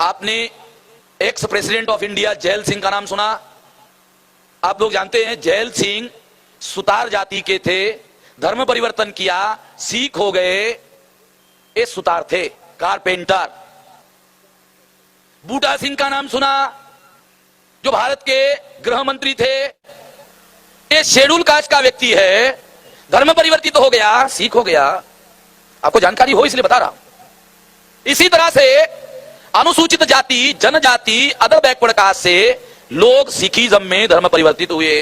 आपने ex president of India gel Singh का नाम सुना? आप लोग जानते हैं जैल सिंह सुतार जाति के थे, धर्म परिवर्तन किया, सिख हो गए, ये सुतार थे, कारपेंटर। बूटा सिंह का नाम सुना, जो भारत के गृह मंत्री थे, ये शेड्यूल कास्ट का व्यक्ति है, धर्म परिवर्तित हो गया, सिख हो गया। आपको जानकारी हो इसलिए बता रहा हूं। इसी तरह से अनुसूचित जाति, जनजाति, अदर बैकवर्ड कास्ट से लोग सिखिज्म में धर्म परिवर्तित हुए,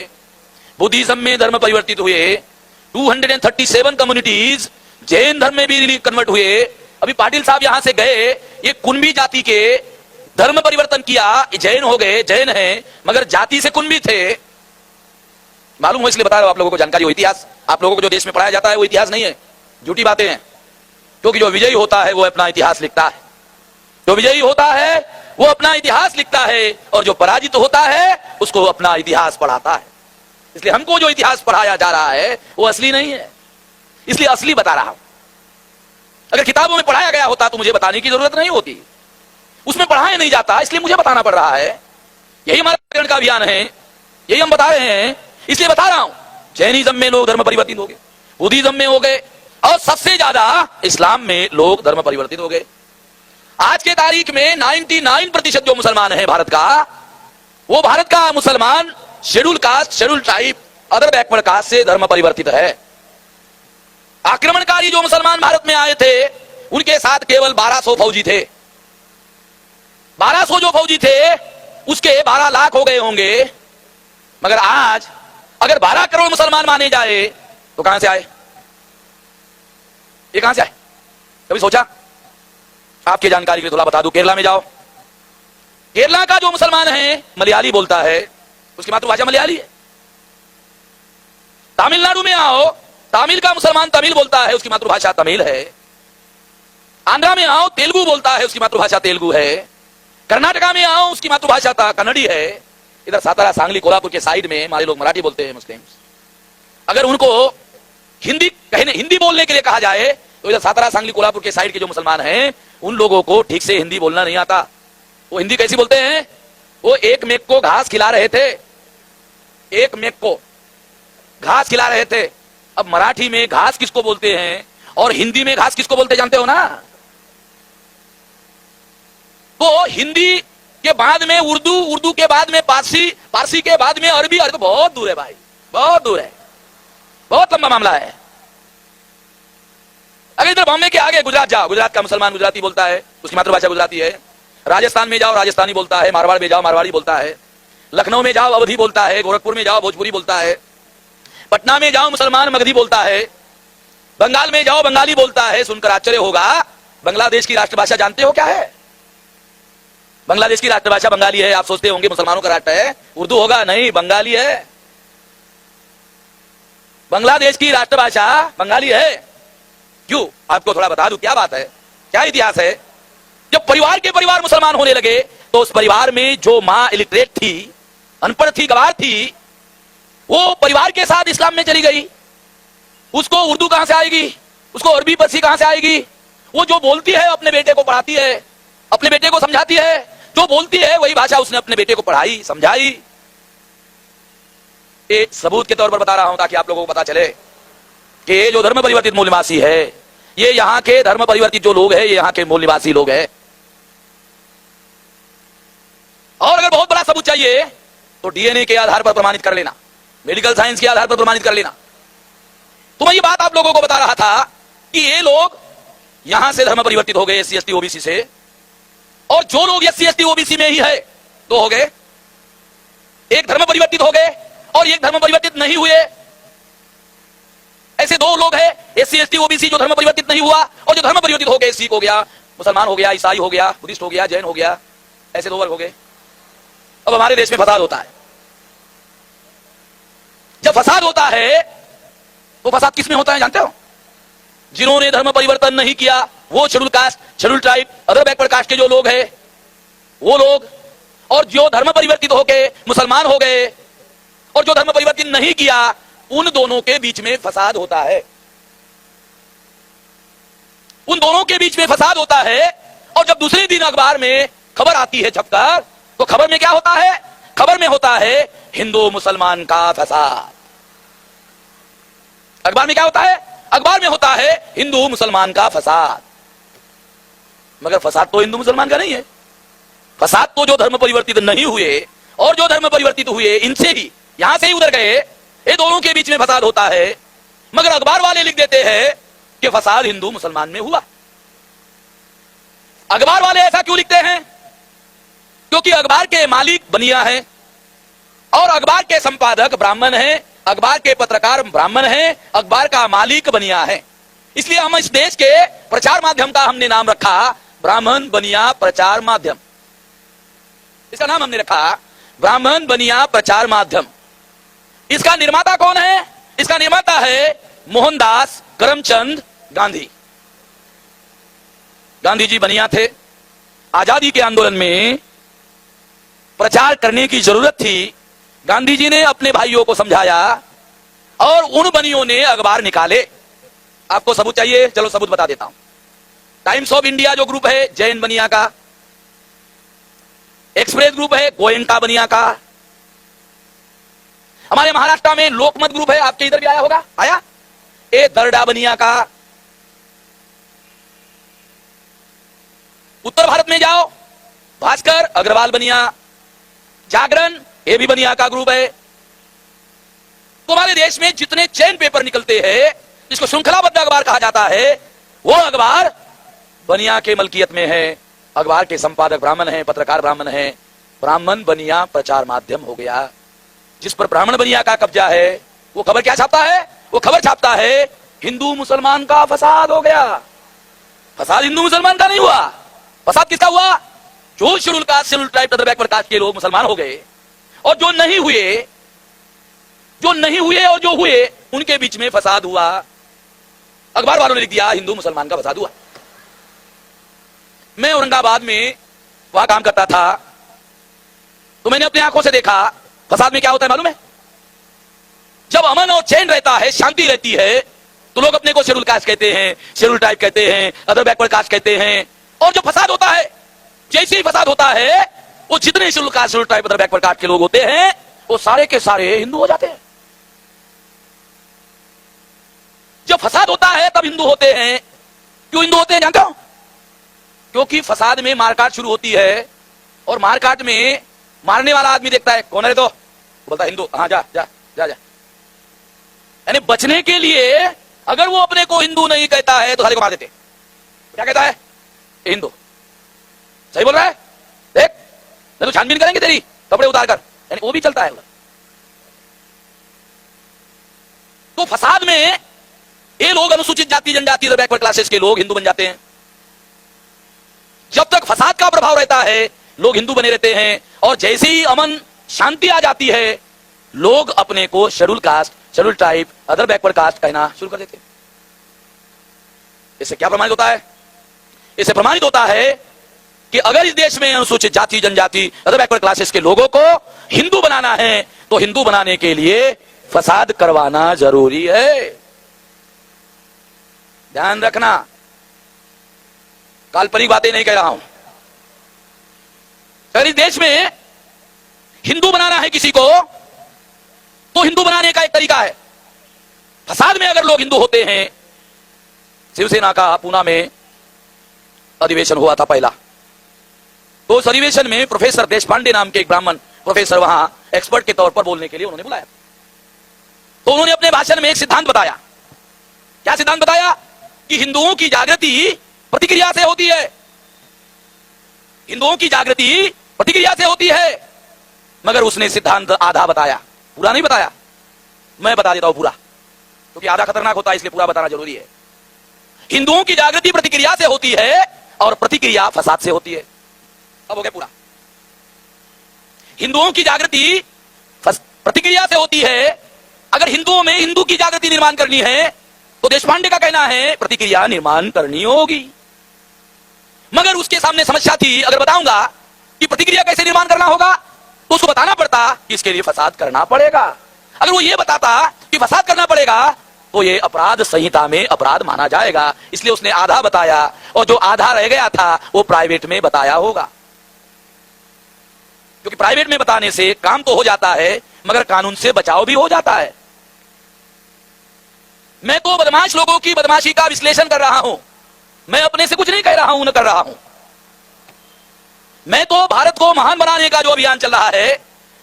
बुद्धिज्म में धर्म परिवर्तित हुए, 237 कम्युनिटीज जैन धर्म में भी कन्वर्ट हुए। अभी पाटिल साहब यहां से गए, ये कुंभी जाति के धर्म परिवर्तन किया, जैन हो गए, जैन हैं मगर जाति से कुंभी थे। मालूम हो इसलिए बता रहा हूं आप लोगों को, जानकारी हो। इतिहास आप लोगों को जो देश में पढ़ाया जाता है वो इतिहास नहीं है, झूठी बातें हैं। क्योंकि जो विजयी होता है वो अपना इतिहास लिखता है, जो विजयी होता है वो अपना इतिहास लिखता है, और जो पराजित होता है उसको अपना इतिहास पढ़ाता है। इसलिए हमको जो इतिहास पढ़ाया जा रहा है वो असली नहीं है, इसलिए असली बता रहा हूं। अगर किताबों में पढ़ाया गया होता तो मुझे बताने की जरूरत नहीं होती, उसमें पढ़ाया नहीं जाता इसलिए मुझे बताना पड़ रहा है। यही हमारा जागरण का अभियान है, यही हम बता रहे हैं, इसलिए बता रहा हूं। जैनिज्म में लोग धर्म परिवर्तित हो गए, बुद्धिज्म में हो गए, और सबसे ज्यादा इस्लाम में लोग धर्म परिवर्तित हो गए। आज के तारीख में 99% जो मुसलमान है भारत का, वो भारत का मुसलमान schedule caste, schedule tribe, other backward caste से धर्म परिवर्तित है। आक्रमणकारी जो मुसलमान भारत में आए थे उनके साथ केवल 1200 फौजी थे। 1200 जो फौजी थे उसके 12 लाख हो गए होंगे, मगर आज अगर 12 करोड़ मुसलमान माने जाए तो कहां से आए? ये कहां से आए? कभी सोचा? आपकी जानकारी के लिए थोड़ा बता दूं, केरला में जाओ, केरला का जो मुसलमान है मलयाली बोलता है, उसकी मातृभाषा मलयाली है। तमिलनाडु में आओ, तमिल का मुसलमान तमिल बोलता है, उसकी मातृभाषा तमिल है। आंध्रा में आओ, तेलुगु बोलता है, उसकी मातृभाषा तेलुगु है। कर्नाटका में आओ, उसकी मातृभाषा कन्नड़ी है। इधर सातारा, सांगली, कोल्हापुर के साइड में हमारे लोग मराठी बोलते हैं, मुस्लिम्स। अगर उनको हिंदी बोलने के लिए कहा जाए तो इधर सातारा, सांगली, कोल्हापुर के साइड के जो मुसलमान हैं उन लोगों को ठीक से हिंदी बोलना नहीं आता। वो हिंदी कैसी बोलते हैं? वो एक मेक को घास खिला रहे थे, एक मेक को घास खिला रहे थे। अब मराठी में घास किसको बोलते हैं और हिंदी में घास किसको बोलते जानते हो ना? तो हिंदी के बाद में उर्दू, उर्दू के बाद में पारसी, पारसी के बाद में अरबी। अरे तो बहुत दूर है भाई, बहुत दूर है, बहुत लंबा मामला है। अगर इधर बॉम्बे के आगे गुजरात जाओ, गुजरात का मुसलमान गुजराती बोलता है, उसकी मातृभाषा गुजराती है। राजस्थान में जाओ, राजस्थानी बोलता है। मारवाड़ में जाओ, मारवाड़ी बोलता है। लखनऊ में जाओ, अवधी बोलता है। गोरखपुर में जाओ, भोजपुरी बोलता है। पटना में जाओ, मुसलमान मगधी बोलता है। बंगाल में जाओ, बंगाली बोलता है। सुनकर आश्चर्य होगा, बांग्लादेश की राष्ट्रभाषा जानते हो क्या है? बांग्लादेश की राष्ट्रभाषा बंगाली है। आप सोचते होंगे मुसलमानों का राष्ट्र है, उर्दू होगा, नहीं, बंगाली है। बांग्लादेश की राष्ट्रभाषा बंगाली है। क्यों? आपको थोड़ा बता दूं क्या बात है, क्या इतिहास है। जब परिवार के परिवार मुसलमान होने लगे तो उस परिवार में जो मां इलिटरेट थी, अनपढ़ थी, गवार थी, वो परिवार के साथ इस्लाम में चली गई। उसको उर्दू कहां से आएगी? उसको अरबी फारसी कहां से आएगी? वो जो बोलती है अपने बेटे को पढ़ाती है, अपने बेटे को समझाती है। जो बोलती है वही भाषा उसने अपने बेटे को पढ़ाई, समझाई। ये सबूत के तौर पर बता रहा हूं ताकि आप लोगों को पता चले कि ये जो धर्म परिवर्तित मूल निवासी है, ये यहां के धर्म परिवर्तित जो लोग हैं, ये यहां के मूल निवासी लोग हैं। और अगर बहुत बड़ा सबूत चाहिए तो डीएनए के आधार पर प्रमाणित कर लेना, मेडिकल साइंस के आधार पर प्रमाणित कर लेना। तो मैं ये बात आप लोगों को बता रहा था कि ये लोग यहां से धर्म परिवर्तित हो गए, एससी एसटी ओबीसी से। और जो लोग एससी एसटी ओबीसी में ही है, दो हो गए, एक धर्म परिवर्तित हो गए और एक धर्म परिवर्तित नहीं हुए। ऐसे दो लोग हैं, एससी एसटी ओबीसी, जो धर्म परिवर्तित नहीं हुआ और जो धर्म परिवर्तित हो गए, सिख हो गया, मुसलमान हो गया, ईसाई हो गया, बुद्धिस्ट हो गया, जैन हो गया, ऐसे दो वर्ग हो गए। अब हमारे देश में फसाद होता है। जब फसाद होता है तो फसाद किसमें होता है जानते हो? जिन्होंने धर्म परिवर्तन नहीं किया, वो schedule caste, schedule tribe, other backward caste के जो लोग हैं वो लोग, और जो धर्म परिवर्तित होके मुसलमान हो गए और जो धर्म परिवर्तन नहीं किया, उन दोनों के बीच में फसाद होता है। उन दोनों के बीच में फसाद होता है। और जब दूसरे दिन अखबार में खबर आती है छपकर, तो खबर में क्या होता है? खबर में होता है हिंदू मुसलमान का फसाद। अखबार में क्या होता है? अखबार में होता है हिंदू मुसलमान का फसाद। मगर फसाद तो हिंदू मुसलमान का नहीं है। फसाद तो जो धर्म परिवर्तित नहीं हुए और जो धर्म परिवर्तित हुए, इनसे ही, यहां से ही उधर गए, ये दोनों के बीच में फसाद होता है। मगर अखबार वाले लिख देते हैं कि फसाद हिंदू मुसलमान में हुआ। अखबार वाले ऐसा क्यों लिखते हैं? क्योंकि अखबार के मालिक बनिया हैं और अखबार के संपादक ब्राह्मण हैं, अखबार के पत्रकार ब्राह्मण हैं, अखबार का मालिक बनिया है। इसलिए हम इस देश के प्रचार माध्यम का हमने नाम रखा ब्राह्मण बनिया प्रचार माध्यम। इसका नाम हमने रखा ब्राह्मण बनिया प्रचार माध्यम। इसका निर्माता कौन है? इसका निर्माता है मोहनदास करमचंद गांधी। गांधी जी बनिया थे। आजादी के आंदोलन में प्रचार करने की जरूरत थी। गांधी जी ने अपने भाइयों को समझाया और उन बनियों ने अखबार निकाले। आपको सबूत चाहिए? चलो सबूत बता देता हूं। टाइम्स ऑफ इंडिया जो ग्रुप है जैन बनिया का, एक्सप्रेस ग्रुप है गोयंका बनिया का, हमारे महाराष्ट्र में लोकमत ग्रुप है, आपके इधर भी आया होगा, आया, ए दरडा बनिया का। उत्तर भारत में जाओ, भास्कर अग्रवाल बनिया, जागरण ये भी बनिया का ग्रुप है। तो हमारे देश में जितने चैन पेपर निकलते हैं, जिसको श्रृंखलाबद्ध अखबार कहा जाता है, वो अखबार बनिया के मलकियत में है। अखबार के संपादक ब्राह्मण हैं, पत्रकार ब्राह्मण हैं। ब्राह्मण बनिया प्रचार माध्यम हो गया। जिस पर ब्राह्मण बनिया का कब्जा है, वो खबर क्या छापता है? वो खबर छापता है हिंदू मुसलमान का फसाद हो गया। फसाद हिंदू मुसलमान का नहीं हुआ। फसाद किसका हुआ? जो schedule caste, schedule tribe, other backward caste के लोग मुसलमान हो गए और जो नहीं हुए और जो हुए उनके बीच में फसाद हुआ। अखबार वालों ने लिख दिया हिंदू मुसलमान का फसाद हुआ। मैं औरंगाबाद में वहां काम करता था, तो मैंने अपनी आंखों से देखा फसाद में क्या होता है मालूम है? जब अमन और चैन रहता है, शांति रहती है, तो लोग अपने को शेड्यूल कास्ट कहते हैं, शेड्यूल ट्राइब कहते हैं, अदर बैकवर्ड कास्ट कहते हैं। और जो फसाद होता है, जैसे ही फसाद होता है, वो जितने schedule caste, schedule tribe, other backward caste के लोग होते हैं, वो सारे के सारे हिंदू हो जाते हैं। जब फसाद होता है तब हिंदू होते हैं। क्यों हिंदू होते हैं जानते हो? क्योंकि फसाद में मारकाट शुरू होती है और मारकाट में मारने वाला आदमी देखता है कौन है, तो बोलता है हिंदू, हाँ जा जा जा जा। यानी बचने के लिए अगर वो अपने को हिंदू नहीं कहता है तो सारे को मार देते। क्या कहता है? हिंदू। सही बोल रहा है? देख, नहीं तो छानबीन करेंगे तेरी, कपड़े उतार कर। यानी वो भी चलता है। तो फसाद में ये लोग अनुसूचित जाति जनजाति बैकवर्ड क्लासेस के लोग हिंदू बन जाते हैं। जब तक फसाद का प्रभाव रहता है लोग हिंदू बने रहते हैं, और जैसे ही अमन शांति आ जाती है लोग अपने को schedule caste, schedule tribe, other backward caste कहना शुरू कर देते हैं। इससे क्या प्रमाणित होता है? इससे प्रमाणित होता है कि अगर इस देश में अनुसूचित जाति जनजाति, अदर बैकवर्ड क्लासेस के लोगों को हिंदू बनाना है तो हिंदू बनाने के लिए फसाद करवाना जरूरी है। ध्यान रखना, काल्पनिक बातें नहीं कह रहा हूं। अगर इस देश में हिंदू बनाना है किसी को, तो हिंदू बनाने का एक तरीका है। फसाद में अगर लोग हिंदू होते हैं, शिवसेना का पूना में अधिवेशन हुआ था पहला, तो उस अधिवेशन में प्रोफेसर देशपांडे नाम के एक ब्राह्मण प्रोफेसर वहां एक्सपर्ट के तौर पर बोलने के लिए उन्होंने बुलाया। तो उन्होंने अपने भाषण में एक सिद्धांत बताया। क्या सिद्धांत बताया? कि हिंदुओं की जागृति प्रतिक्रिया से होती है। हिंदुओं की जागृति प्रतिक्रिया से होती है। मगर उसने सिद्धांत आधा बताया, पूरा नहीं बताया। मैं बता देता हूं पूरा, क्योंकि आधा खतरनाक होता है, इसलिए पूरा बताना जरूरी है। हिंदुओं की जागृति प्रतिक्रिया से होती है और प्रतिक्रिया फसाद से होती है। अब हो गया पूरा। हिंदुओं की जागृति प्रतिक्रिया से होती है। अगर हिंदुओं में हिंदू की जागृति निर्माण करनी है तो देशपांडे का कहना है प्रतिक्रिया निर्माण करनी होगी। मगर उसके सामने समस्या थी, अगर बताऊंगा कि प्रतिक्रिया कैसे निर्माण करना होगा तो उसको बताना पड़ता कि इसके लिए फसाद करना पड़ेगा। अगर वो ये बताता कि फसाद करना पड़ेगा तो ये अपराध संहिता में अपराध माना जाएगा। इसलिए उसने आधा बताया और जो आधा रह गया था वो प्राइवेट में बताया होगा। क्योंकि प्राइवेट में बताने से काम तो हो जाता है मगर कानून से बचाव भी हो जाता है। मैं तो बदमाश लोगों की बदमाशी का विश्लेषण कर रहा हूं, मैं अपने से कुछ नहीं कह रहा हूं, न कर रहा हूं। मैं तो भारत को महान बनाने का जो अभियान चल रहा है,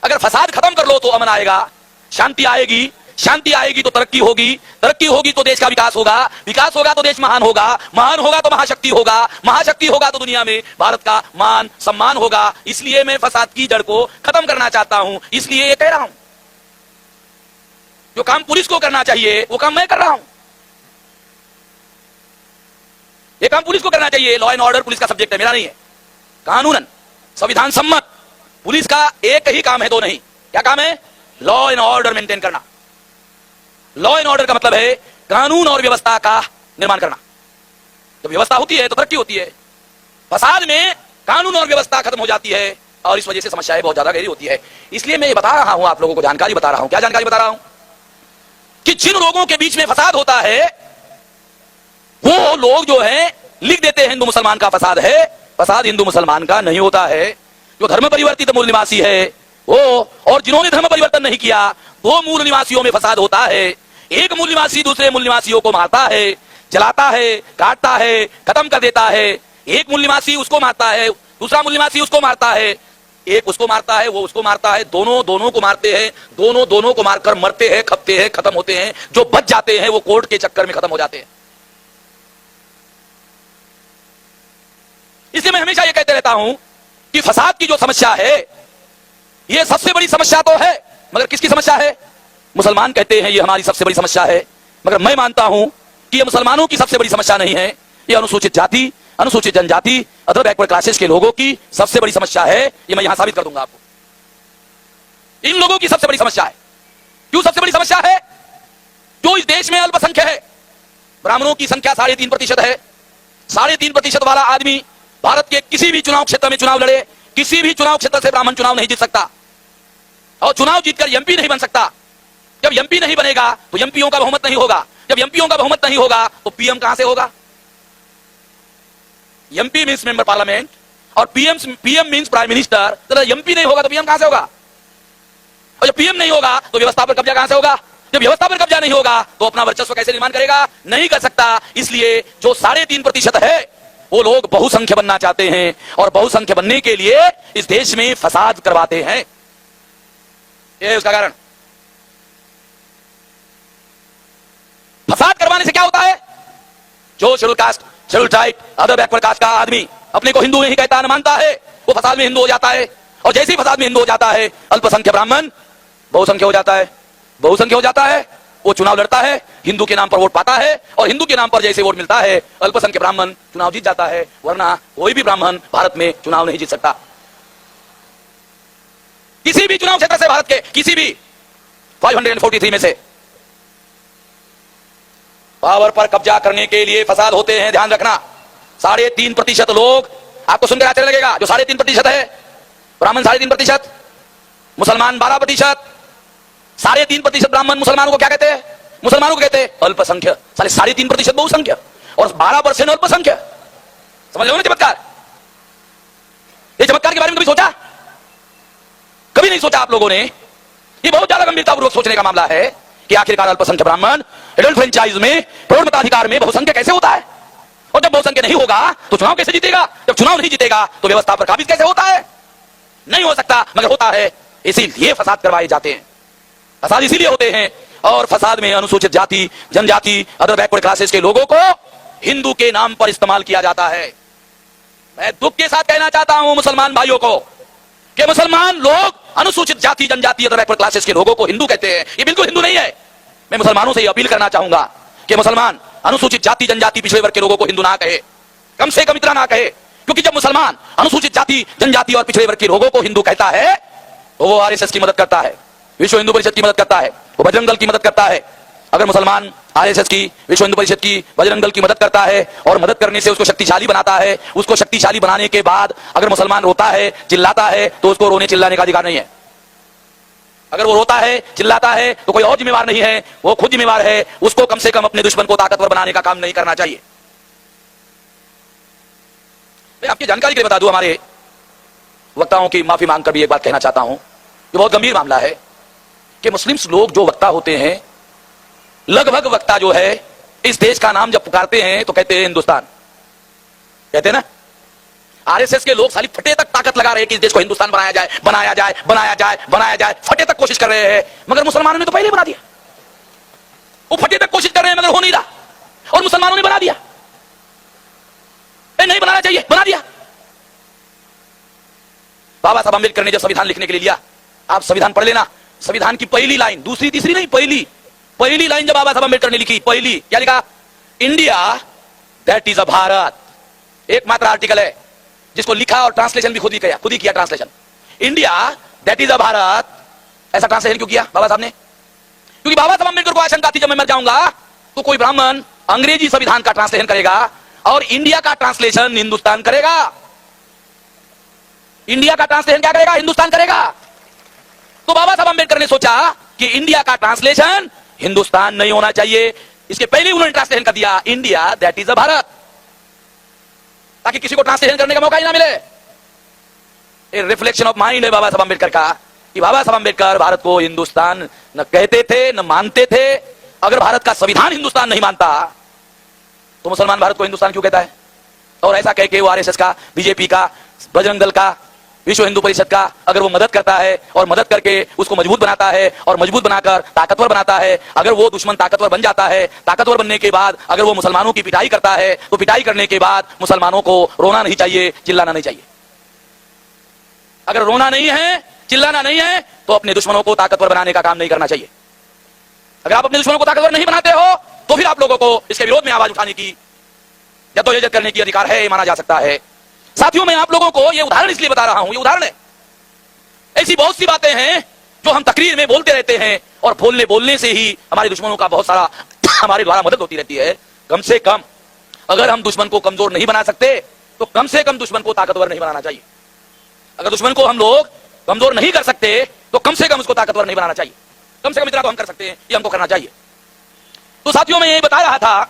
अगर फसाद खत्म कर लो तो अमन आएगा, शांति आएगी, शांति आएगी तो तरक्की होगी, तरक्की होगी तो देश का विकास होगा, विकास होगा तो देश महान होगा, महान होगा तो महाशक्ति होगा, महाशक्ति होगा तो दुनिया में भारत का मान सम्मान होगा। इसलिए मैं फसाद की जड़ को खत्म करना चाहता हूं, इसलिए ये कह रहा हूं। जो काम पुलिस को करना चाहिए वो काम मैं कर रहा हूं। ये काम पुलिस को करना चाहिए। लॉ एंड ऑर्डर पुलिस का सब्जेक्ट है, मेरा नहीं है। कानूनन संविधान सम्मत पुलिस का एक ही काम है, दो नहीं। क्या काम है? लॉ एंड ऑर्डर मेंटेन करना। लॉ एंड ऑर्डर का मतलब है कानून और व्यवस्था का निर्माण करना। जब व्यवस्था होती है तो तरक्की होती है। फसाद में कानून और व्यवस्था खत्म हो जाती है और इस वजह से समस्याएं बहुत ज्यादा गहरी होती है। इसलिए मैं ये बता रहा हूं, आप लोगों को जानकारी बता रहा हूं। क्या जानकारी बता रहा हूं? कि जिन लोगों के बीच में फसाद होता है वो लोग जो है लिख देते हैं हिंदू मुसलमान का फसाद है। फसाद हिंदू मुसलमान का नहीं होता है। जो धर्म परिवर्तित मूल निवासी है वो और जिन्होंने धर्म परिवर्तन नहीं किया, दो मूल निवासियों में फसाद होता है। एक मूल निवासी दूसरे मूल निवासियों को मारता है, जलाता है, काटता है, खत्म कर देता है। एक मूल निवासी उसको मारता है, दूसरा मूल निवासी उसको मारता है, एक उसको मारता है, वो उसको मारता है, दोनों को मारते हैं, दोनों को मारकर मरते हैं, खपते हैं, खत्म होते हैं। जो बच जाते हैं वो कोर्ट के चक्कर में खत्म हो जाते हैं। इसलिए मैं हमेशा ये कहते रहता हूं कि फसाद की जो समस्या है ये सबसे बड़ी समस्या तो है, मगर किसकी समस्या है? मुसलमान कहते हैं ये हमारी सबसे बड़ी समस्या है, मगर मैं मानता हूं कि ये मुसलमानों की सबसे बड़ी समस्या नहीं है। ये अनुसूचित जाति, अनुसूचित जनजाति, अदर बैकवर्ड क्लासेस के लोगों की सबसे बड़ी समस्या है। ये मैं यहां साबित कर दूंगा आपको। इन लोगों की सबसे बड़ी समस्या है। क्यों सबसे बड़ी समस्या है? जो इस देश में अल्पसंख्यक है, ब्राह्मणों की संख्या 3.5% है। 3.5% वाला आदमी भारत के किसी भी चुनाव क्षेत्र में चुनाव लड़े, किसी भी चुनाव क्षेत्र से ब्राह्मण चुनाव नहीं जीत सकता और चुनाव जीतकर एमपी नहीं बन सकता। जब एमपी नहीं बनेगा तो एमपीओं का बहुमत नहीं होगा। जब एमपीओं का बहुमत नहीं होगा तो पीएम कहां से होगा? एमपी मींस मेंबर पार्लियामेंट और पीएम मींस प्राइम मिनिस्टर। तो एमपी नहीं होगा तो पीएम कहां से होगा? और जब पीएम नहीं होगा तो व्यवस्था पर कब्जा कहां से होगा? जब व्यवस्था पर कब्जा नहीं होगा तो अपना वर्चस्व कैसे निर्माण करेगा? नहीं कर सकता। इसलिए जो 3.5% है वो लोग बहुसंख्य बनना चाहते हैं और बहुसंख्य बनने के लिए इस देश में फसाद करवाते हैं। यह है उसका कारण। फसाद करवाने से क्या होता है? जो schedule caste, schedule tribe, other backward caste का आदमी अपने को हिंदू नहीं कहता, न मानता है, वो फसाद में हिंदू हो जाता है। और जैसे ही फसाद में हिंदू हो जाता है, अल्पसंख्यक ब्राह्मण बहुसंख्य हो जाता है। बहुसंख्य हो जाता है, वो चुनाव लड़ता है, हिंदू के नाम पर वोट पाता है और हिंदू के नाम पर जैसे वोट मिलता है अल्पसंख्यक ब्राह्मण चुनाव जीत जाता है। वरना कोई भी ब्राह्मण भारत में चुनाव नहीं जीत सकता। किसी भी चुनाव क्षेत्र से, भारत के किसी भी 543 में से पावर पर कब्जा करने के लिए फसाद होते हैं। ध्यान रखना। 3.5% लोग, आपको सुनकर आश्चर्य लगेगा, जो 3.5% है, ब्राह्मण 3.5%, मुसलमान 12%, 3.5% ब्राह्मण मुसलमानों को क्या कहते हैं? मुसलमानों को कहते हैं अल्पसंख्यक। 3.5% बहुसंख्यक और 12% अल्पसंख्यक। समझ लो ना चमत्कार। ये चमत्कार के बारे में कभी सोचा? कभी नहीं सोचा आप लोगों ने। ये बहुत ज्यादा गंभीरतापूर्वक सोचने का मामला है कि आखिरकार अल्पसंख्यक ब्राह्मण एडल्ट फ्रेंचाइज में प्रौढ़ मताधिकार में बहुसंख्यक कैसे होता है? और जब बहुसंख्यक नहीं होगा तो चुनाव कैसे जीतेगा? जब चुनाव नहीं जीतेगा तो व्यवस्था पर काबिज कैसे होता है? नहीं हो सकता, मगर होता है। इसीलिए फसाद करवाए जाते हैं। फसाद इसीलिए होते हैं और फसाद में अनुसूचित जाति, जनजाति, अदर बैकवर्ड क्लासेस के लोगों को हिंदू के नाम पर इस्तेमाल किया जाता है। मैं दुख के साथ कहना चाहता हूं मुसलमान भाइयों को कि मुसलमान लोग अनुसूचित जाति, जनजाति, अदर बैकवर्ड क्लासेस के लोगों को हिंदू कहते हैं। ये बिल्कुल हिंदू नहीं है। मैं मुसलमानों से यह अपील करना चाहूंगा कि मुसलमान अनुसूचित जाति, जनजाति, पिछड़े वर्ग के लोगों को हिंदू ना कहे, कम से कम इतना ना कहे। क्योंकि जब मुसलमान अनुसूचित जाति, जनजाति और पिछड़े वर्ग के लोगों को हिंदू कहता है तो वो आरएसएस की मदद करता है, विश्व हिंदू परिषद की मदद करता है, वो बजरंग दल की मदद करता है। अगर मुसलमान आरएसएस की, विश्व हिंदू परिषद की, बजरंग दल की मदद करता है और मदद करने से उसको शक्तिशाली बनाता है, उसको शक्तिशाली बनाने के बाद अगर मुसलमान रोता है, चिल्लाता है, तो उसको रोने चिल्लाने का अधिकार नहीं है। अगर वो रोता है, चिल्लाता है तो कोई और जिम्मेवार नहीं है, वो खुद जिम्मेवार है। उसको कम से कम अपने दुश्मन को ताकतवर बनाने का काम नहीं करना चाहिए। मैं आपकी जानकारी के लिए बता दूं, हमारे वक्ताओं की माफी मांगकर भी एक बात कहना चाहता हूं। ये बहुत गंभीर मामला है कि मुस्लिम लोग जो वक्ता होते हैं, लगभग वक्ता जो है इस देश का नाम जब पुकारते हैं तो कहते हैं हिंदुस्तान, कहते हैं ना। आरएसएस के लोग साली फटे तक ताकत लगा रहे हैं कि इस देश को हिंदुस्तान बनाया जाए, बनाया जाए, बनाया जाए, बनाया जाए, फटे तक कोशिश कर रहे हैं, मगर मुसलमानों ने तो पहले ही बना दिया। वो फटे तक कोशिश कर रहे हैं मगर हो नहीं रहा, और मुसलमानों ने बना दिया। नहीं बनाना चाहिए, बना दिया। बाबा साहब अम्बेडकर ने जब संविधान लिखने के लिए लिया, आप संविधान पढ़ लेना, संविधान की पहली लाइन, दूसरी तीसरी नहीं, पहली लाइन जब बाबा साहब अम्बेडकर ने लिखी, पहली क्या लिखा? India that is a Bharat. एकमात्र आर्टिकल है जिसको लिखा और ट्रांसलेशन भी खुद ही किया translation. India that is a Bharat, ऐसा ट्रांसलेशन क्यों किया बाबा साहब ने? क्योंकि बाबा साहब अम्बेडकर को आशंका थी जब मैं मर जाऊंगा तो कोई ब्राह्मण अंग्रेजी संविधान का ट्रांसलेशन करेगा और इंडिया का ट्रांसलेशन हिंदुस्तान करेगा। इंडिया का ट्रांसलेशन क्या करेगा? हिंदुस्तान करेगा। तो बाबा साहब अम्बेडकर ने सोचा कि इंडिया का ट्रांसलेशन हिंदुस्तान नहीं होना चाहिए, इसके पहले उन्होंने ट्रांसलेशन कर दिया India that is a Bharat, ताकि किसी को ट्रांसलेशन करने का मौका ही ना मिले। रिफ्लेक्शन ऑफ माइंड है बाबा साहब अम्बेडकर का, कि बाबा साहब अम्बेडकर भारत को हिंदुस्तान न कहते थे न मानते थे। अगर भारत का संविधान हिंदुस्तान नहीं मानता तो मुसलमान भारत को हिंदुस्तान क्यों कहता है? और ऐसा कह के वो आरएसएस का, बीजेपी का, बजरंग दल का, विश्व हिंदू परिषद का अगर वो मदद करता है और मदद करके उसको मजबूत बनाता है और मजबूत बनाकर ताकतवर बनाता है, अगर वो दुश्मन ताकतवर बन जाता है, ताकतवर बनने के बाद अगर वो मुसलमानों की पिटाई करता है तो पिटाई करने के बाद मुसलमानों को रोना नहीं चाहिए, चिल्लाना नहीं चाहिए। अगर रोना नहीं है, चिल्लाना नहीं है तो अपने दुश्मनों को ताकतवर बनाने का काम नहीं करना चाहिए। अगर आप अपने दुश्मनों को ताकतवर नहीं बनाते हो तो फिर आप लोगों को इसके विरोध में आवाज उठाने की, जद्दोजहद करने की अधिकार है, माना जा सकता है। साथियों, मैं आप लोगों को यह उदाहरण इसलिए बता रहा हूं, ये उदाहरण है। ऐसी बहुत सी बातें हैं जो हम तकरीर में बोलते रहते हैं और बोलने से ही हमारे दुश्मनों का बहुत सारा हमारे द्वारा मदद होती रहती है। कम से कम अगर हम दुश्मन को कमजोर नहीं बना सकते तो कम से कम दुश्मन को ताकतवर नहीं बनाना चाहिए। अगर दुश्मन को हम लोग कमजोर नहीं कर सकते तो कम से कम उसको ताकतवर नहीं बनाना चाहिए। कम से कम इतना तो हम कर सकते हैं, ये हमको करना चाहिए। तो साथियों, मैं ये बता रहा था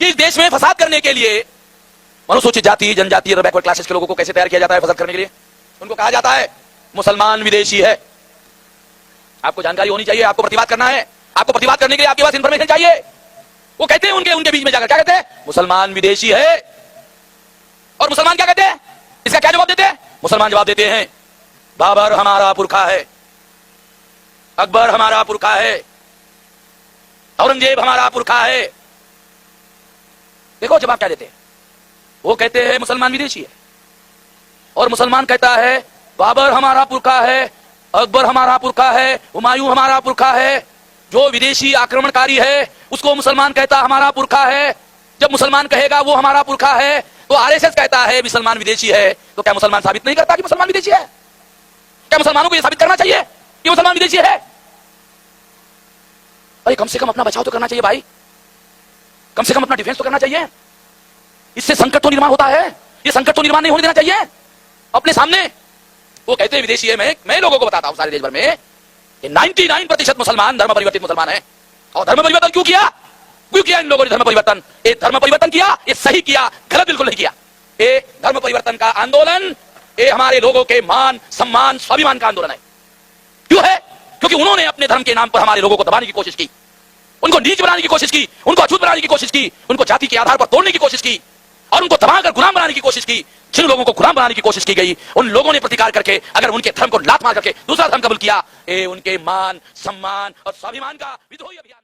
कि इस देश में फसाद करने के लिए अनुसूचित जाति, जनजाति और बैकवर्ड क्लासेस के लोगों को कैसे तैयार किया जाता है फसाद करने के लिए? उनको कहा जाता है मुसलमान विदेशी है। आपको जानकारी होनी चाहिए, आपको प्रतिवाद करना है। आपको प्रतिवाद करने के लिए आपके पास इंफॉर्मेशन चाहिए। वो कहते हैं उनके बीच में जाकर क्या कहते हैं? मुसलमान विदेशी है। और मुसलमान क्या कहते हैं? इसका क्या जवाब देते हैं? मुसलमान जवाब देते हैं बाबर हमारा पुरखा है, अकबर हमारा पुरखा है, औरंगजेब हमारा पुरखा है। देखो जवाब क्या देते हैं। वो कहते हैं मुसलमान विदेशी है और मुसलमान कहता है बाबर हमारा पुरखा है, अकबर हमारा पुरखा है, हुमायूं हमारा पुरखा है। जो विदेशी आक्रमणकारी है उसको मुसलमान कहता हमारा पुरखा है। जब मुसलमान कहेगा वो हमारा पुरखा है तो आरएसएस कहता है मुसलमान विदेशी है। तो क्या मुसलमान साबित नहीं करता कि मुसलमान विदेशी है? क्या मुसलमानों को यह साबित करना चाहिए कि मुसलमान विदेशी है? अरे कम से कम अपना बचाव तो करना चाहिए भाई, कम से कम अपना डिफेंस तो करना चाहिए। इससे संकट तो निर्माण होता है, ये संकट तो निर्माण नहीं होने देना चाहिए अपने सामने। वो कहते हैं विदेशी है। मैं लोगों को बताता हूं सारे देश भर में कि 99% मुसलमान धर्म परिवर्तित मुसलमान है। और धर्म परिवर्तन क्यों किया इन लोगों ने? धर्म परिवर्तन, ये धर्म परिवर्तन किया, ये सही किया, गलत बिल्कुल नहीं किया। ये धर्म परिवर्तन का आंदोलन, ये हमारे लोगों के मान, सम्मान, स्वाभिमान का आंदोलन है। क्यों है? क्योंकि उन्होंने अपने धर्म के नाम पर हमारे लोगों को दबाने की कोशिश की, उनको नीच बनाने की कोशिश की, उनको अछूत बनाने की कोशिश की, उनको जाति के आधार पर तोड़ने की कोशिश की और उनको दबाकर गुलाम बनाने की कोशिश की। जिन लोगों को गुलाम बनाने की कोशिश की गई उन लोगों ने प्रतिकार करके अगर उनके धर्म को लात मार करके दूसरा धर्म कबूल किया, उनके मान, सम्मान और स्वाभिमान का विद्रोही अभियान